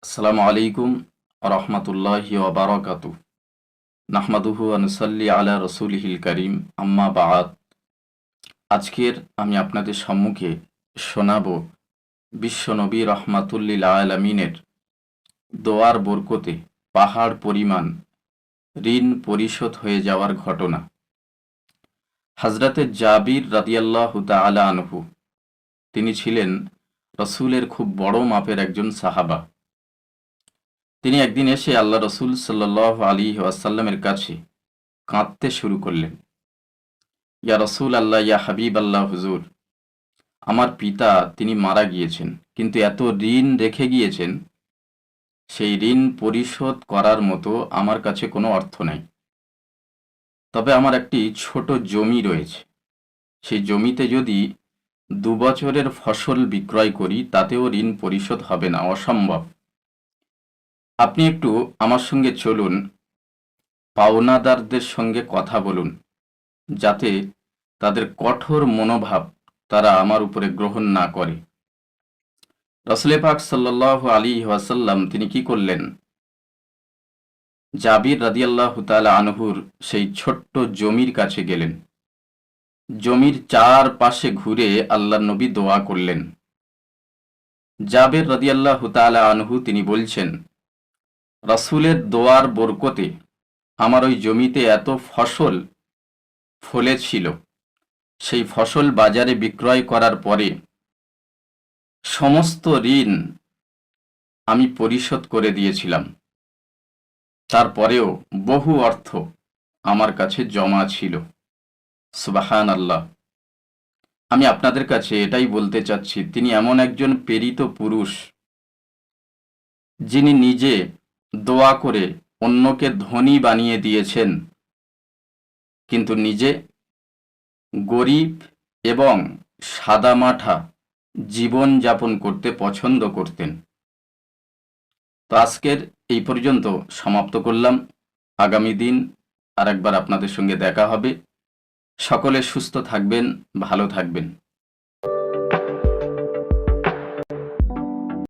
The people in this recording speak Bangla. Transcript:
আসসালামু আলাইকুম রহমতুল্লাহি ওবারাকাতু নাহমাদুহু ওয়া নুসাল্লি আলা রসুলিহিল করিম আম্মা বাআদ। আজকের আমি আপনাদের সম্মুখে শোনাব বিশ্বনবী রহমাতুল্লিল আলামিনের দোয়ার বরকতে পাহাড় পরিমাণ ঋণ পরিশোধ হয়ে যাওয়ার ঘটনা। হযরতে জাবির রাদিয়াল্লাহু তাআলা আনহু, তিনি ছিলেন রসুলের খুব বড় মাপের একজন সাহাবা। তিনি একদিন এসে আল্লাহ রসুল সাল্লাল্লাহু আলাইহি ওয়াসাল্লামের কাছে কাঁদতে শুরু করলেন। ইয়া রসুল আল্লাহ, ইয়া হাবিব আল্লাহ, হুজুর, আমার পিতা তিনি মারা গিয়েছেন, কিন্তু এত ঋণ রেখে গিয়েছেন, সেই ঋণ পরিশোধ করার মতো আমার কাছে কোনো অর্থ নাই। তবে আমার একটি ছোট জমি রয়েছে, সেই জমিতে যদি 2 বছরের ফসল বিক্রয় করি তাতেও ঋণ পরিশোধ হবে না, অসম্ভব। আপনি একটু আমার সঙ্গে চলুন, পাওনাদারদের সঙ্গে কথা বলুন, যাতে তাদের কঠোর মনোভাব তারা আমার উপরে গ্রহণ না করে। রাসূল পাক সাল্লাল্লাহু আলাইহি ওয়াসাল্লাম তিনি কি করলেন, জাবির রাদিয়াল্লাহু তাআলা আনহুর সেই ছোট্ট জমির কাছে গেলেন। জমির চারপাশে ঘুরে আল্লাহর নবী দোয়া করলেন। জাবির রাদিয়াল্লাহু তাআলা আনহু তিনি বলছেন, রাসূলের দোয়ার বরকতে আমার ওই জমিতে এত ফসল ফলেছিল, সেই ফসল বাজারে বিক্রয় করার পরে সমস্ত ঋণ আমি পরিশোধ করে দিয়েছিলাম। তারপরেও বহু অর্থ আমার কাছে জমা ছিল। সুবহানাল্লাহ। আমি আপনাদের কাছে এটাই বলতে চাচ্ছি, তিনি এমন একজন প্রেরিত পুরুষ, যিনি নিজে দোয়া করে অন্যকে ধনী বানিয়ে দিয়েছেন, কিন্তু নিজে গরিব এবং সাদামাঠা জীবন যাপন করতে পছন্দ করতেন। তো আজকের এই পর্যন্ত সমাপ্ত করলাম। আগামী দিন আরেকবার আপনাদের সঙ্গে দেখা হবে। সকলে সুস্থ থাকবেন, ভালো থাকবেন।